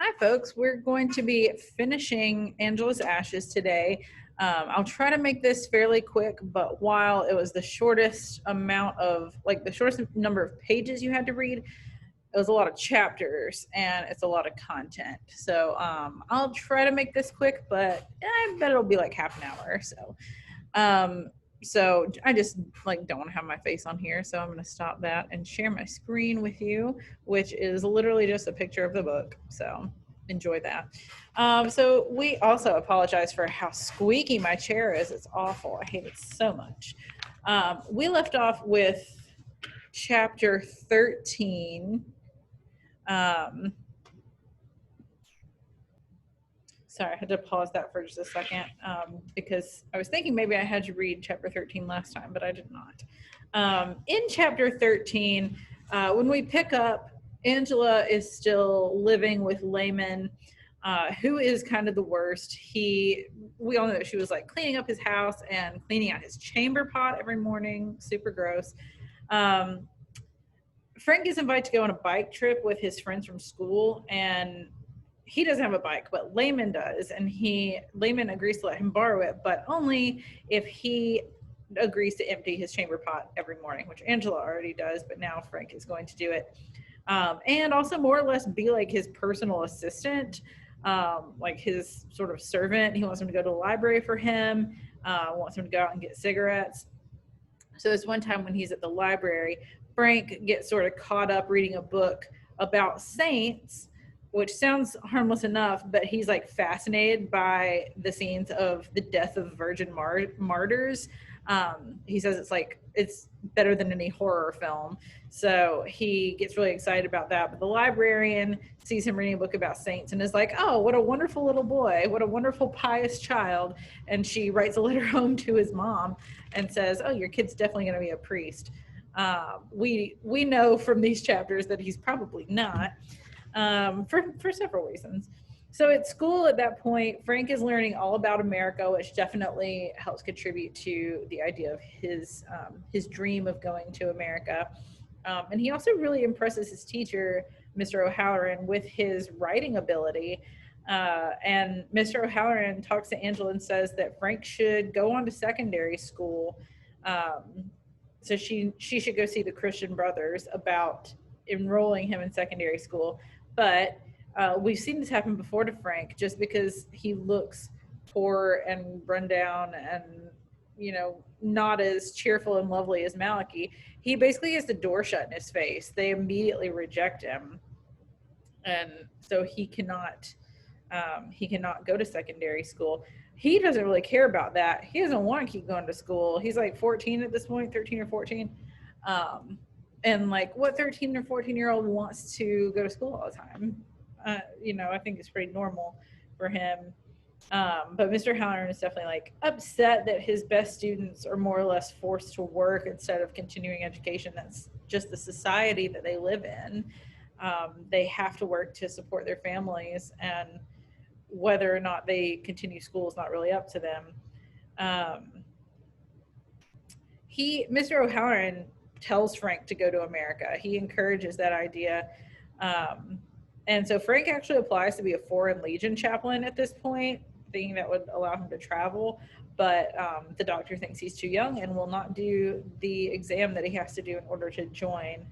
Hi, folks. We're going to be finishing Angela's Ashes today. I'll try to make this fairly quick, but while it was the shortest amount of, like, the shortest number of pages you had to read, it was a lot of chapters and it's a lot of content. So I'll try to make this quick, but I bet it'll be like half an hour or so. So I just don't want to have my face on here, so I'm going to stop that and share my screen with you, which is literally just a picture of the book. So enjoy that. So we also apologize for how squeaky my chair is. It's awful. I hate it so much. We left off with chapter 13. Sorry, I had to pause that for just a second because I was thinking maybe I had to read chapter 13 last time, but I did not. In chapter 13, when we pick up, Angela is still living with Laman, who is kind of the worst. We all know that she was like cleaning up his house and cleaning out his chamber pot every morning. Super gross. Frank is invited to go on a bike trip with his friends from school, and he doesn't have a bike, but Laman does, and Laman agrees to let him borrow it, but only if he agrees to empty his chamber pot every morning, which Angela already does, but now Frank is going to do it. And also more or less be like his personal assistant, like his sort of servant. He wants him to go to the library for him, wants him to go out and get cigarettes. So this one time when he's at the library, Frank gets sort of caught up reading a book about saints, which sounds harmless enough, but he's like fascinated by the scenes of the death of virgin martyrs. He says it's better than any horror film. So he gets really excited about that. But the librarian sees him reading a book about saints and is like, oh, what a wonderful little boy. What a wonderful pious child. And she writes a letter home to his mom and says, oh, your kid's definitely going to be a priest. We know from these chapters that he's probably not. For several reasons. So at school at that point, Frank is learning all about America, which definitely helps contribute to the idea of his dream of going to America. And he also really impresses his teacher, Mr. O'Halloran, with his writing ability. And Mr. O'Halloran talks to Angela and says that Frank should go on to secondary school. So she should go see the Christian Brothers about enrolling him in secondary school. But we've seen this happen before to Frank, just because he looks poor and run down and, not as cheerful and lovely as Malachi. He basically has the door shut in his face. They immediately reject him. And so he cannot go to secondary school. He doesn't really care about that. He doesn't want to keep going to school. He's like 14 at this point, 13 or 14. And like, what 13 or 14-year-old wants to go to school all the time? I think it's pretty normal for him. But Mr. Halloran is definitely like upset that his best students are more or less forced to work instead of continuing education. That's just the society that they live in. They have to work to support their families, and whether or not they continue school is not really up to them. Mr. O'Halloran tells Frank to go to America. He encourages that idea. And so Frank actually applies to be a Foreign Legion chaplain at this point, thinking that would allow him to travel. But the doctor thinks he's too young and will not do the exam that he has to do in order to join.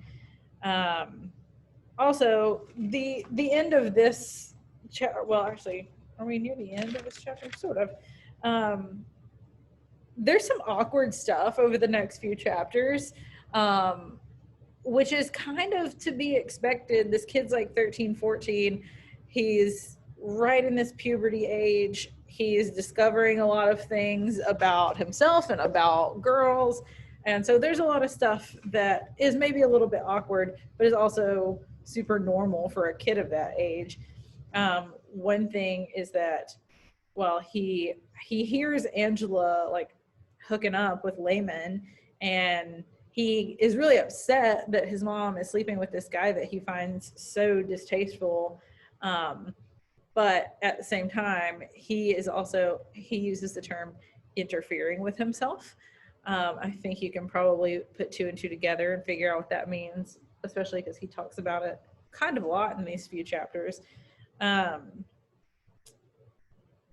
Also, the end of this chapter, well, actually, are we near the end of this chapter? Sort of. There's some awkward stuff over the next few chapters, which is kind of to be expected. This kid's like 13, 14. He's right in this puberty age. He's discovering a lot of things about himself and about girls. And so there's a lot of stuff that is maybe a little bit awkward, but is also super normal for a kid of that age. One thing is that, well, he hears Angela like hooking up with Laman, and he is really upset that his mom is sleeping with this guy that he finds so distasteful. But at the same time, he uses the term interfering with himself. I think you can probably put two and two together and figure out what that means, especially because he talks about it kind of a lot in these few chapters. Um,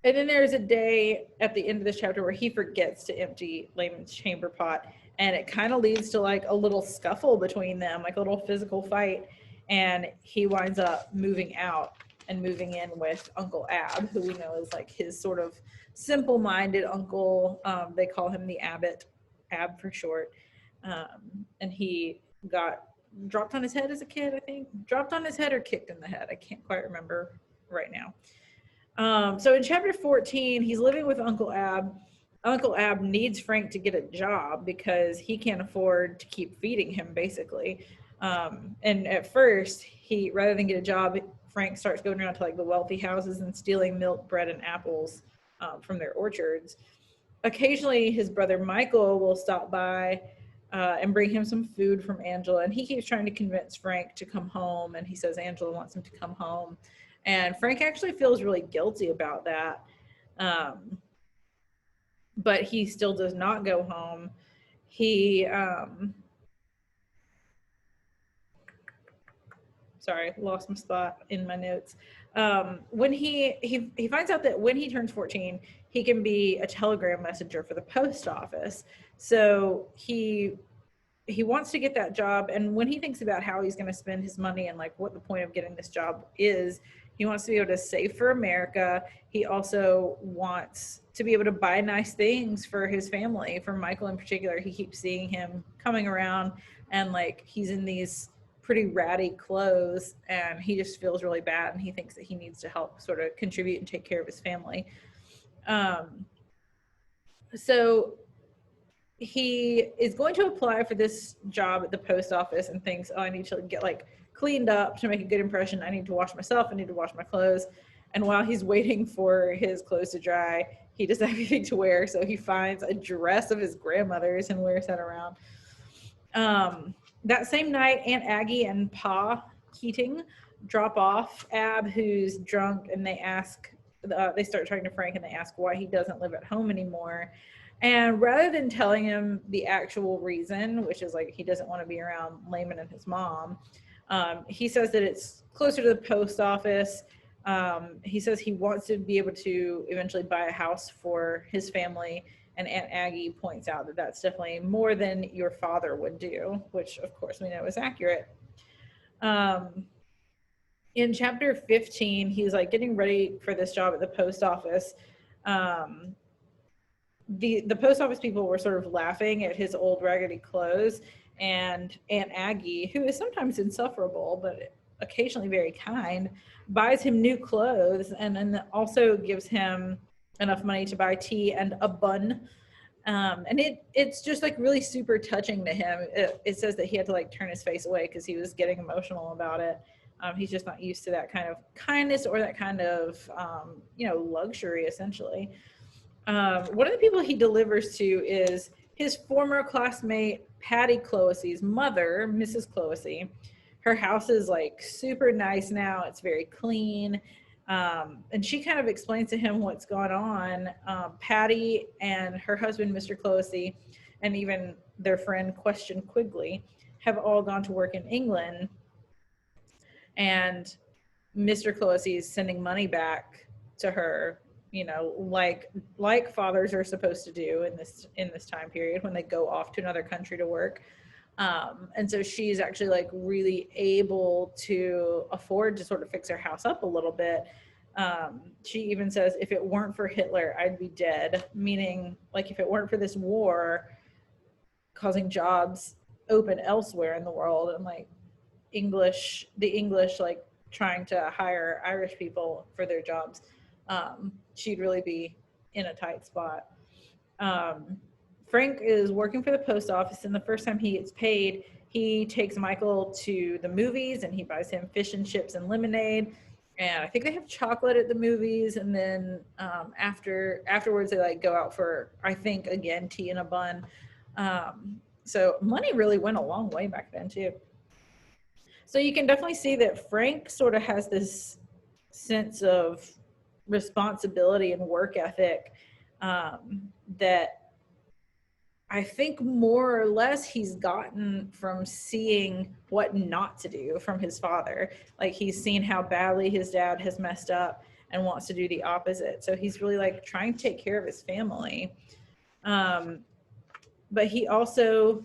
and then there's a day at the end of this chapter where he forgets to empty Laman's chamber pot, and it kind of leads to like a little scuffle between them, like a little physical fight, and he winds up moving out and moving in with Uncle Ab, who we know is like his sort of simple-minded uncle. They call him the Abbot, Ab for short. And he got dropped on his head as a kid, I think. Dropped on his head or kicked in the head. I can't quite remember right now. So in chapter 14, he's living with Uncle Ab. Uncle Ab needs Frank to get a job because he can't afford to keep feeding him, basically. And at first, rather than get a job, Frank starts going around to like the wealthy houses and stealing milk, bread, and apples from their orchards. Occasionally, his brother Michael will stop by and bring him some food from Angela. And he keeps trying to convince Frank to come home. And he says Angela wants him to come home. And Frank actually feels really guilty about that. But he still does not go home. He, sorry, lost my spot in my notes. When he finds out that when he turns 14, he can be a telegram messenger for the post office. So he wants to get that job, and when he thinks about how he's going to spend his money and like what the point of getting this job is, he wants to be able to save for America. He also wants to be able to buy nice things for his family. For Michael in particular, he keeps seeing him coming around and like he's in these pretty ratty clothes, and he just feels really bad, and he thinks that he needs to help sort of contribute and take care of his family. So he is going to apply for this job at the post office and thinks, oh, I need to get like cleaned up to make a good impression. I need to wash myself. I need to wash my clothes. And while he's waiting for his clothes to dry, he doesn't have anything to wear. So he finds a dress of his grandmother's and wears that around. That same night, Aunt Aggie and Pa Keating drop off Ab, who's drunk, and they start talking to Frank, and they ask why he doesn't live at home anymore. And rather than telling him the actual reason, which is like he doesn't want to be around Laman and his mom, he says that it's closer to the post office. He says he wants to be able to eventually buy a house for his family. And Aunt Aggie points out that that's definitely more than your father would do, which of course we know is accurate. In chapter 15, he's like getting ready for this job at the post office. The post office people were sort of laughing at his old raggedy clothes, and Aunt Aggie, who is sometimes insufferable but occasionally very kind, buys him new clothes and then also gives him enough money to buy tea and a bun. And it's just like really super touching to him. It says that he had to like turn his face away because he was getting emotional about it. He's just not used to that kind of kindness or that kind of luxury, essentially. One of the people he delivers to is his former classmate Patty Clohessey's mother, Mrs. Clohessey. Her house is like super nice now. It's very clean. And she kind of explains to him what's going on. Patty and her husband, Mr. Clohessey, and even their friend Question Quigley have all gone to work in England. And Mr. Clohessey is sending money back to her, like fathers are supposed to do in this time period when they go off to another country to work. And so she's actually like really able to afford to sort of fix her house up a little bit. She even says, if it weren't for Hitler, I'd be dead, meaning like if it weren't for this war causing jobs open elsewhere in the world, and like the English like trying to hire Irish people for their jobs, she'd really be in a tight spot. Frank is working for the post office, and the first time he gets paid, he takes Michael to the movies and he buys him fish and chips and lemonade. And I think they have chocolate at the movies. And then afterwards, they like go out for, I think, again, tea and a bun. So money really went a long way back then too. So you can definitely see that Frank sort of has this sense of responsibility and work ethic that I think more or less he's gotten from seeing what not to do from his father. Like he's seen how badly his dad has messed up and wants to do the opposite. So he's really like trying to take care of his family. But he also,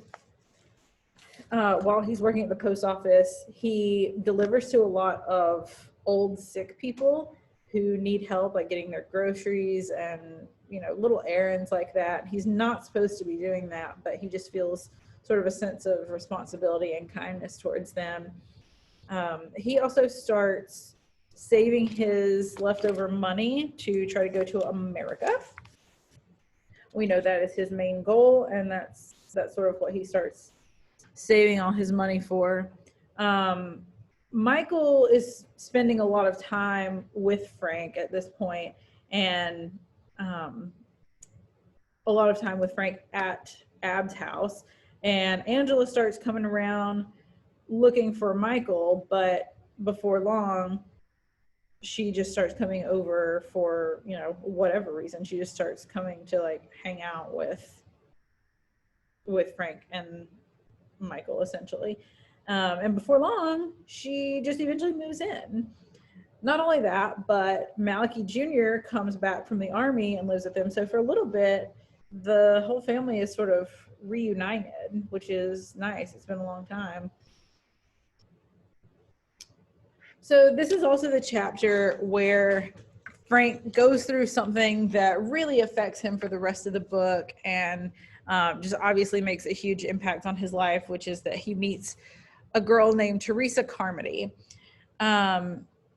while he's working at the post office, he delivers to a lot of old sick people who need help, like getting their groceries and, you know, little errands like that. He's not supposed to be doing that, but he just feels sort of a sense of responsibility and kindness towards them. He also starts saving his leftover money to try to go to America. We know that is his main goal, and that's sort of what he starts saving all his money for. Michael is spending a lot of time with Frank at this point, and a lot of time with Frank at Ab's house. And Angela starts coming around looking for Michael, but before long, she just starts coming over for, you know, whatever reason. She just starts coming to like hang out with Frank and Michael, essentially. And before long, she just eventually moves in. Not only that, but Malachi Jr. comes back from the army and lives with them. So for a little bit, the whole family is sort of reunited, which is nice. It's been a long time. So this is also the chapter where Frank goes through something that really affects him for the rest of the book, and just obviously makes a huge impact on his life, which is that he meets a girl named Teresa Carmody.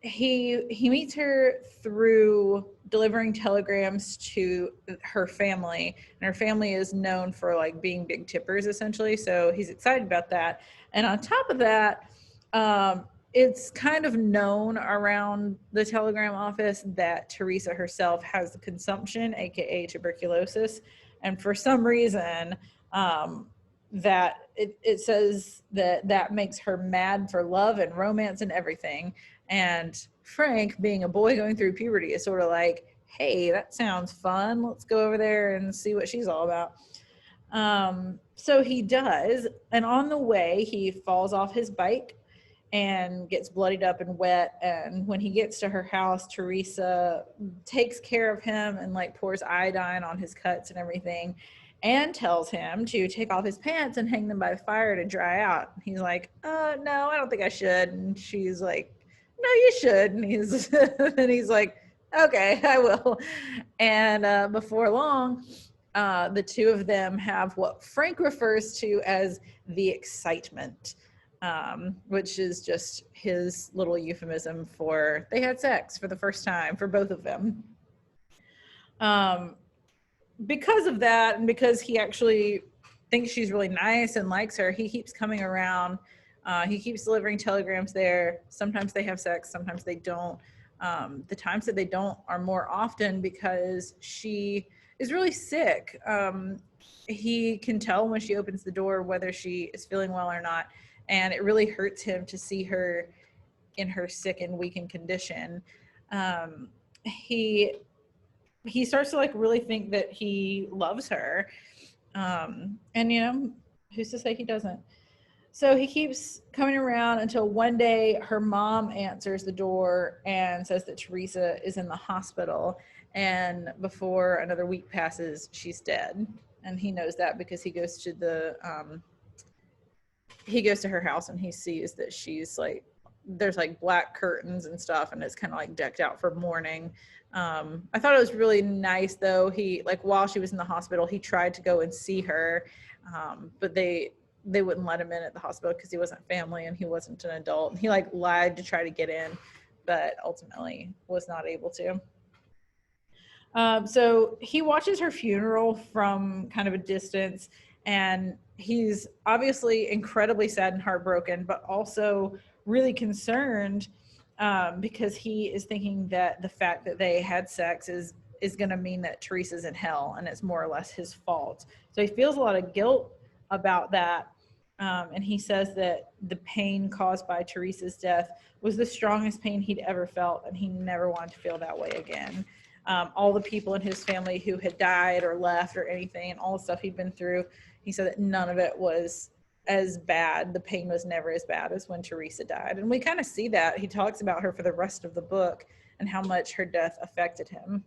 He meets her through delivering telegrams to her family, and her family is known for like being big tippers, essentially. So he's excited about that. And on top of that, it's kind of known around the telegram office that Teresa herself has the consumption, aka tuberculosis, and for some reason, that it says that makes her mad for love and romance and everything. And Frank, being a boy going through puberty, is sort of like, hey, that sounds fun. Let's go over there and see what she's all about. So he does, and on the way, he falls off his bike and gets bloodied up and wet. And when he gets to her house, Teresa takes care of him and like pours iodine on his cuts and everything, and tells him to take off his pants and hang them by the fire to dry out. He's like, no, I don't think I should. And she's like, no, you should. And he's like, okay, I will. And before long, the two of them have what Frank refers to as the excitement, which is just his little euphemism for they had sex for the first time for both of them. Because of that, and because he actually thinks she's really nice and likes her, he keeps coming around. He keeps delivering telegrams there. Sometimes they have sex, sometimes they don't. The times that they don't are more often because she is really sick. He can tell when she opens the door whether she is feeling well or not, and it really hurts him to see her in her sick and weakened condition. He starts to like really think that he loves her, and you know, who's to say he doesn't? So he keeps coming around until one day her mom answers the door and says that Teresa is in the hospital, and before another week passes, she's dead. And he knows that because he goes to her house and he sees that she's like, there's like black curtains and stuff, and it's kind of like decked out for mourning. I thought it was really nice though. He, like, while she was in the hospital, he tried to go and see her, but they wouldn't let him in at the hospital because he wasn't family and he wasn't an adult. And he like lied to try to get in, but ultimately was not able to. So he watches her funeral from kind of a distance, and he's obviously incredibly sad and heartbroken, but also really concerned, because he is thinking that the fact that they had sex is going to mean that Teresa's in hell, and it's more or less his fault. So he feels a lot of guilt about that. And he says that the pain caused by Teresa's death was the strongest pain he'd ever felt, and he never wanted to feel that way again. all the people in his family who had died or left or anything, and all the stuff he'd been through. He said that none of it was as bad. The pain was never as bad as when Teresa died. And we kind of see that. He talks about her for the rest of the book and how much her death affected him.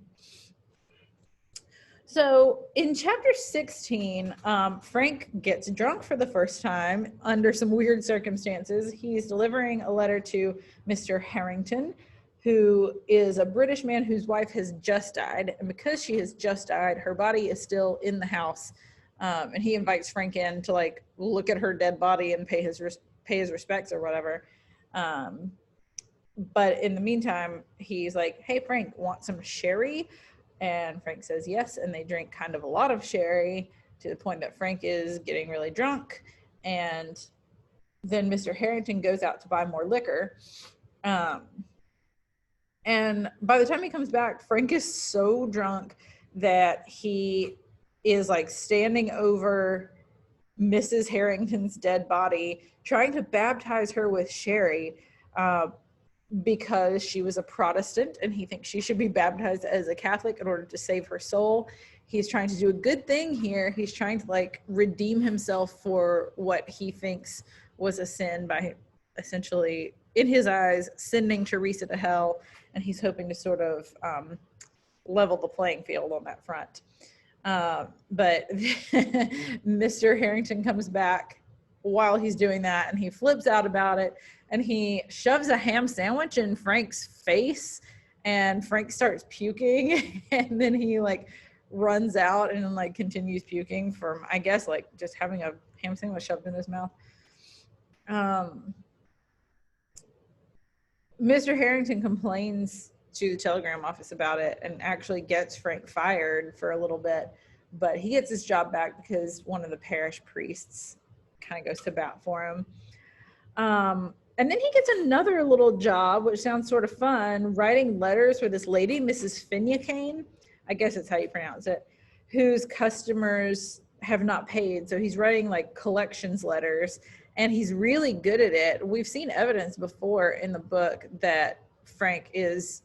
So in chapter 16, Frank gets drunk for the first time under some weird circumstances. He's delivering a letter to Mr. Harrington, who is a British man whose wife has just died. And because she has just died, her body is still in the house. And he invites Frank in to like look at her dead body and pay his respects or whatever. But in the meantime, he's like, hey, Frank, want some sherry? And Frank says yes, and they drink kind of a lot of sherry to the point that Frank is getting really drunk. And then Mr. Harrington goes out to buy more liquor. And by the time he comes back, Frank is so drunk that he is like standing over Mrs. Harrington's dead body, trying to baptize her with sherry, because she was a Protestant and he thinks she should be baptized as a Catholic in order to save her soul. He's trying to do a good thing here. He's trying to like redeem himself for what he thinks was a sin by essentially, in his eyes, sending Teresa to hell. And he's hoping to sort of level the playing field on that front. But Mr. Harrington comes back while he's doing that and he flips out about it. And he shoves a ham sandwich in Frank's face and Frank starts puking. And then he like runs out and like continues puking from, I guess, like just having a ham sandwich shoved in his mouth. Mr. Harrington complains to the telegram office about it and actually gets Frank fired for a little bit. But he gets his job back because one of the parish priests kind of goes to bat for him. And then he gets another little job, which sounds sort of fun, writing letters for this lady, Mrs. Finucane, I guess that's how you pronounce it, whose customers have not paid. So he's writing like collections letters and he's really good at it. We've seen evidence before in the book that Frank is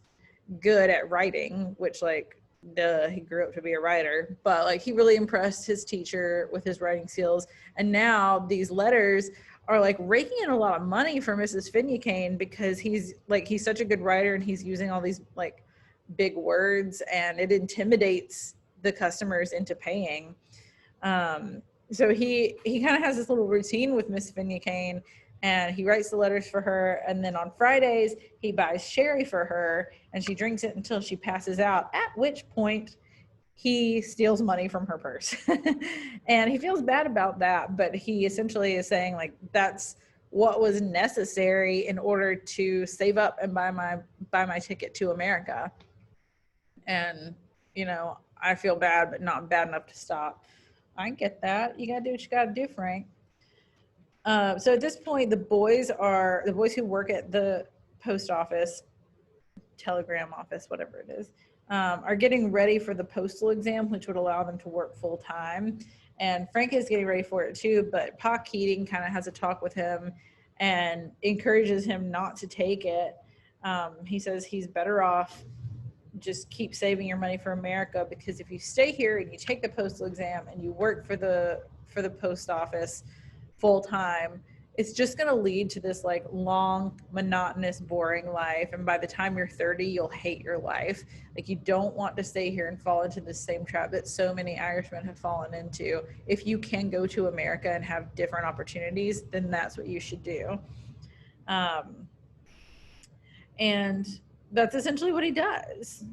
good at writing, which like, duh, he grew up to be a writer, but like he really impressed his teacher with his writing skills. And now these letters are like raking in a lot of money for Mrs. Finucane because he's such a good writer and he's using all these like big words and it intimidates the customers into paying. So he kind of has this little routine with Miss Finucane and he writes the letters for her. And then on Fridays, he buys sherry for her and she drinks it until she passes out, at which point he steals money from her purse. And he feels bad about that, but he essentially is saying like, that's what was necessary in order to save up and buy my ticket to America. And, you know, I feel bad, but not bad enough to stop. I get that. You gotta do what you gotta do, Frank. So at this point, the boys who work at the post office, telegram office, whatever it is, are getting ready for the postal exam, which would allow them to work full time. And Frank is getting ready for it too, but Pa Keating kind of has a talk with him and encourages him not to take it. He says he's better off just keep saving your money for America, because if you stay here and you take the postal exam and you work for the post office full time, it's just going to lead to this like long, monotonous, boring life. And by the time you're 30, you'll hate your life. Like, you don't want to stay here and fall into the same trap that so many Irishmen have fallen into. If you can go to America and have different opportunities, then that's what you should do. And that's essentially what he does.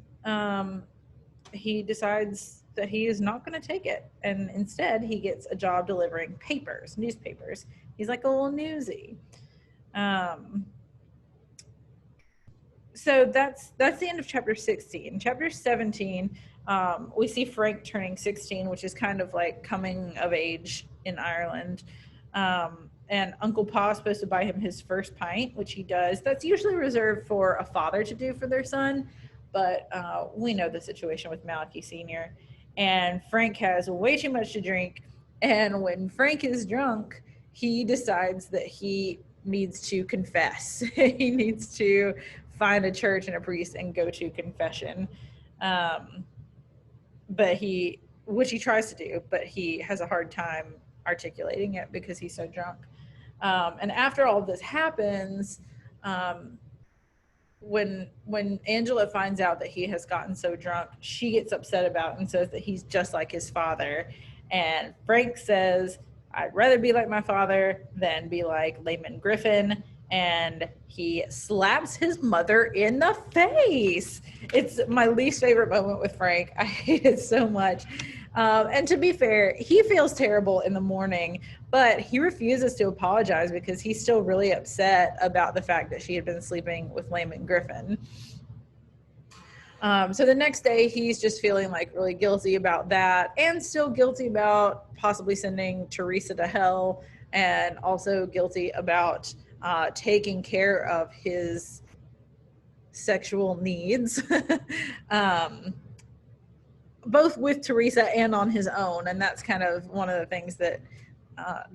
He decides that he is not going to take it. And instead, he gets a job delivering newspapers. He's like a little newsie. So that's the end of chapter 16. Chapter 17, we see Frank turning 16, which is kind of like coming of age in Ireland. And Uncle Pa's supposed to buy him his first pint, which he does. That's usually reserved for a father to do for their son. But we know the situation with Malachi Sr. And Frank has way too much to drink. And when Frank is drunk, he decides that he needs to confess. He needs to find a church and a priest and go to confession. But which he tries to do, but he has a hard time articulating it because he's so drunk. And after all of this happens, um, when Angela finds out that he has gotten so drunk, she gets upset about it and says that he's just like his father. And Frank says, I'd rather be like my father than be like Laman Griffin. And he slaps his mother in the face. It's my least favorite moment with Frank. I hate it so much. And to be fair, he feels terrible in the morning, but he refuses to apologize because he's still really upset about the fact that she had been sleeping with Laman Griffin. So the next day, he's just feeling like really guilty about that, and still guilty about possibly sending Teresa to hell, and also guilty about taking care of his sexual needs, both with Teresa and on his own. And that's kind of one of the things that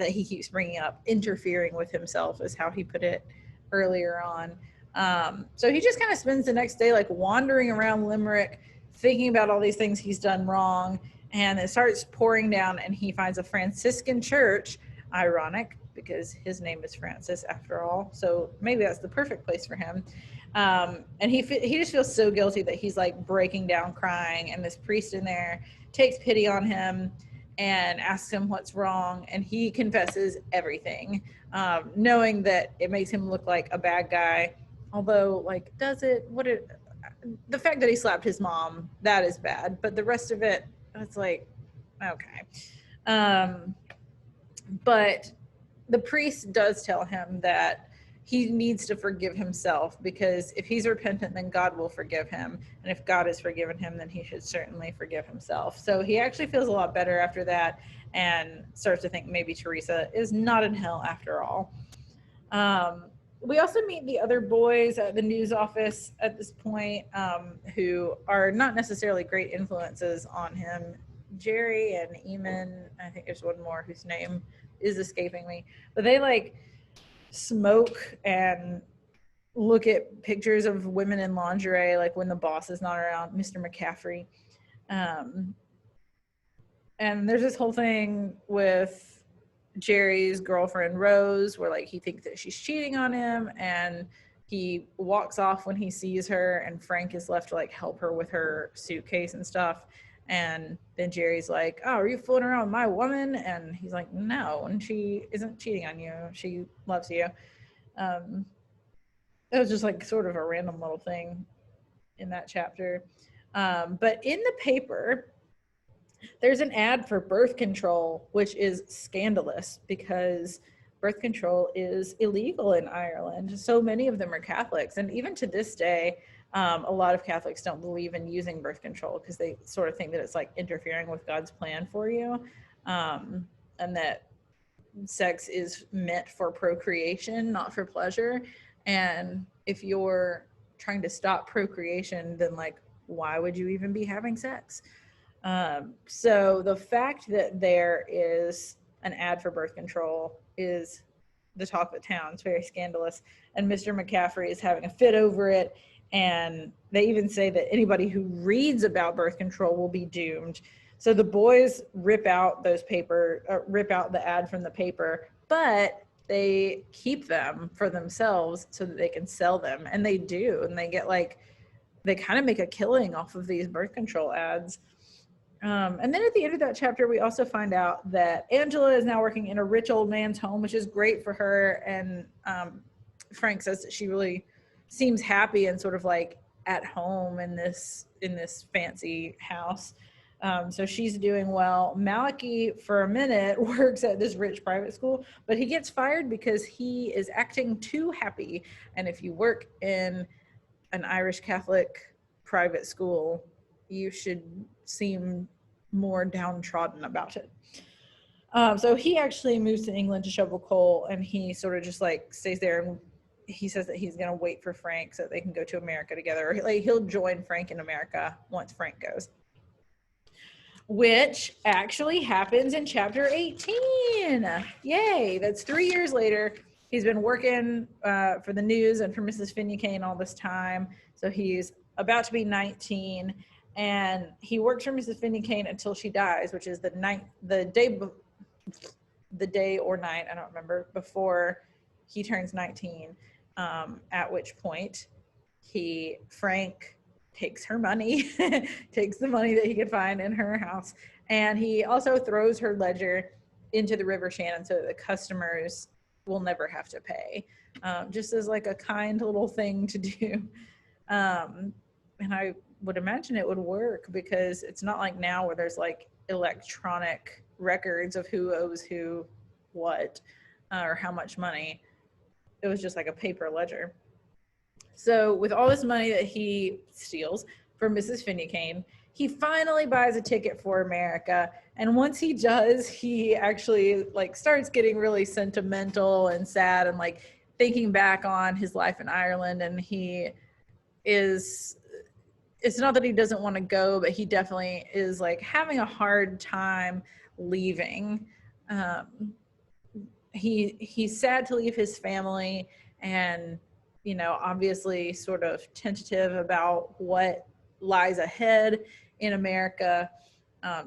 he keeps bringing up. Interfering with himself is how he put it earlier on. So he just kind of spends the next day like wandering around Limerick, thinking about all these things he's done wrong, and it starts pouring down, and he finds a Franciscan church. Ironic, because his name is Francis after all, so maybe that's the perfect place for him. And he just feels so guilty that he's like breaking down crying, and this priest in there takes pity on him and asks him what's wrong, and he confesses everything, knowing that it makes him look like a bad guy. Although, like, the fact that he slapped his mom, that is bad, but the rest of it, it's like, okay. But the priest does tell him that he needs to forgive himself, because if he's repentant, then God will forgive him. And if God has forgiven him, then he should certainly forgive himself. So he actually feels a lot better after that, and starts to think maybe Teresa is not in hell after all. We also meet the other boys at the news office at this point, who are not necessarily great influences on him. Jerry and Eamon, I think there's one more whose name is escaping me, but they like smoke and look at pictures of women in lingerie, like when the boss is not around, Mr. McCaffrey. And there's this whole thing with Jerry's girlfriend Rose, where like he thinks that she's cheating on him, and he walks off when he sees her, and Frank is left to like help her with her suitcase and stuff. And then Jerry's like, oh, are you fooling around with my woman? And he's like, no, and she isn't cheating on you, she loves you. It was just like sort of a random little thing in that chapter. But in the paper, there's an ad for birth control, which is scandalous because birth control is illegal in Ireland. So many of them are Catholics. And even to this day, a lot of Catholics don't believe in using birth control because they sort of think that it's like interfering with God's plan for you, and that sex is meant for procreation, not for pleasure. And if you're trying to stop procreation, then like, why would you even be having sex? So the fact that there is an ad for birth control is the talk of the town. It's very scandalous. And Mr. McCaffrey is having a fit over it. And they even say that anybody who reads about birth control will be doomed. So the boys rip out the ad from the paper, but they keep them for themselves so that they can sell them. And they do. And they kind of make a killing off of these birth control ads. And then at the end of that chapter, we also find out that Angela is now working in a rich old man's home, which is great for her. And Frank says that she really seems happy and sort of like at home in this fancy house. So she's doing well. Malachi, for a minute, works at this rich private school, but he gets fired because he is acting too happy. And if you work in an Irish Catholic private school, you should seem more downtrodden about it. So he actually moves to England to shovel coal, and he sort of just like stays there, and he says that he's going to wait for Frank so that they can go to America together. Or he'll join Frank in America once Frank goes, which actually happens in chapter 18. Yay. That's 3 years later. He's been working for the news and for Mrs. Finucane all this time. So he's about to be 19. and he works for Mrs. Finney until she dies, which is the day or night, I don't remember, before he turns 19, at which point Frank takes her money, takes the money that he could find in her house, and he also throws her ledger into the River Shannon so that the customers will never have to pay, just as like a kind little thing to do. And I would imagine it would work because it's not like now where there's like electronic records of who owes who what, or how much money. It was just like a paper ledger. So with all this money that he steals from Mrs. Finney, he finally buys a ticket for America. And once he does, he actually like starts getting really sentimental and sad and like thinking back on his life in Ireland. And it's not that he doesn't want to go, but he definitely is like having a hard time leaving. He's sad to leave his family, and obviously sort of tentative about what lies ahead in America.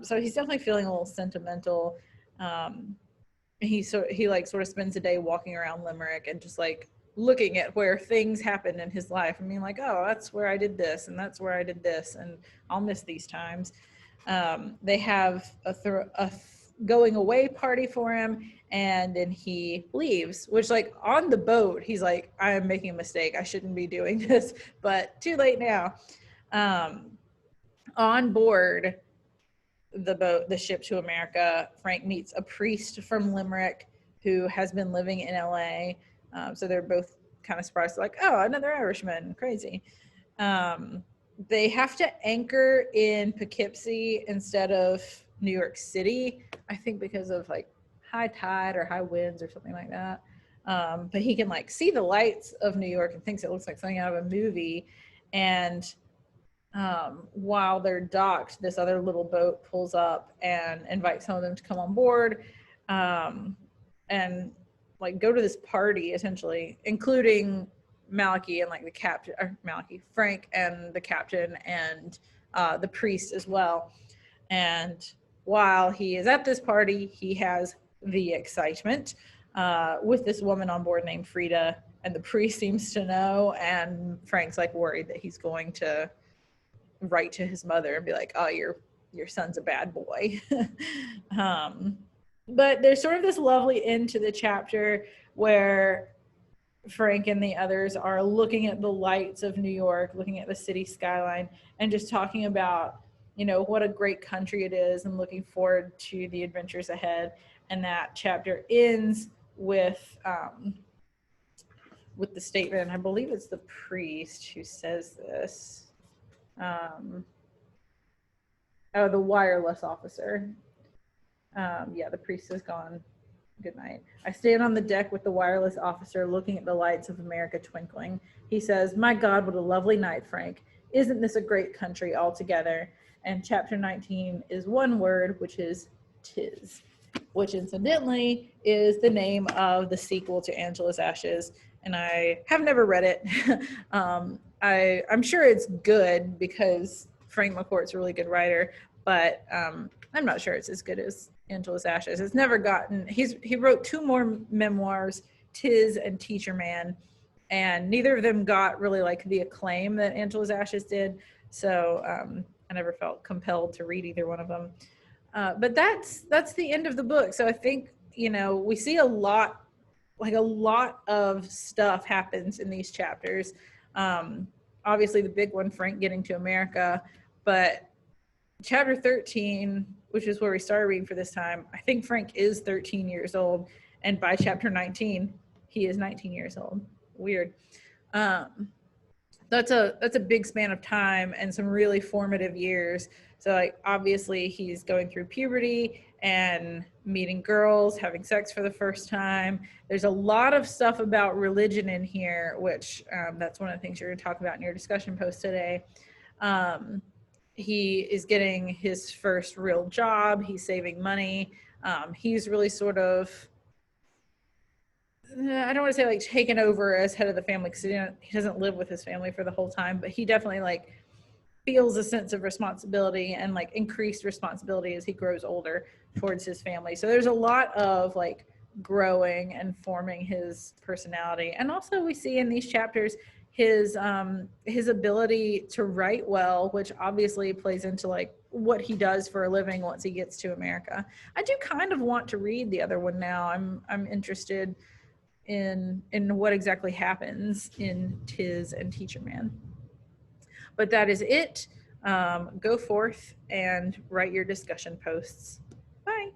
So he's definitely feeling a little sentimental. He like sort of spends a day walking around Limerick and just like looking at where things happened in his life. I mean, like, oh, that's where I did this, and that's where I did this, and I'll miss these times. They have a going away party for him, and then he leaves, which like on the boat, he's like, I am making a mistake. I shouldn't be doing this, but too late now. On board the ship to America, Frank meets a priest from Limerick who has been living in LA. So they're both kind of surprised, like, oh, another Irishman, crazy. They have to anchor in Poughkeepsie instead of New York City, I think because of like high tide or high winds or something like that. But he can like see the lights of New York and thinks it looks like something out of a movie. And while they're docked, this other little boat pulls up and invites some of them to come on board, and like go to this party essentially, including Malachi and like the captain, or Frank and the captain and the priest as well. And while he is at this party, he has the excitement with this woman on board named Frida, and the priest seems to know, and Frank's like worried that he's going to write to his mother and be like, oh, your son's a bad boy. But there's sort of this lovely end to the chapter where Frank and the others are looking at the lights of New York, looking at the city skyline, and just talking about, what a great country it is and looking forward to the adventures ahead. And that chapter ends with the statement, I believe it's the priest who says this. The wireless officer. The priest is gone. Good night. I stand on the deck with the wireless officer looking at the lights of America twinkling. He says, my God, what a lovely night, Frank. Isn't this a great country altogether? And chapter 19 is one word, which is tis, which incidentally is the name of the sequel to Angela's Ashes. And I have never read it. I'm sure it's good because Frank McCourt's a really good writer, but I'm not sure it's as good as Angela's Ashes. It's never gotten, he wrote two more memoirs, Tis and Teacher Man, and neither of them got really like the acclaim that Angela's Ashes did. So I never felt compelled to read either one of them. But that's the end of the book. So I think, we see a lot of stuff happens in these chapters. Obviously the big one, Frank getting to America, but chapter 13, which is where we started reading for this time, I think Frank is 13 years old, and by chapter 19 he is 19 years old. Weird. That's a big span of time and some really formative years. So like obviously he's going through puberty and meeting girls, having sex for the first time. There's a lot of stuff about religion in here, which that's one of the things you're going to talk about in your discussion post today. He is getting his first real job. He's saving money. He's really sort of, I don't want to say like taken over as head of the family because he doesn't live with his family for the whole time, but he definitely like feels a sense of responsibility and like increased responsibility as he grows older towards his family. So there's a lot of like growing and forming his personality. And also we see in these chapters his ability to write well, which obviously plays into like what he does for a living once he gets to America. I do kind of want to read the other one now. I'm interested in what exactly happens in Tiz and Teacher Man. But that is it. Go forth and write your discussion posts. Bye.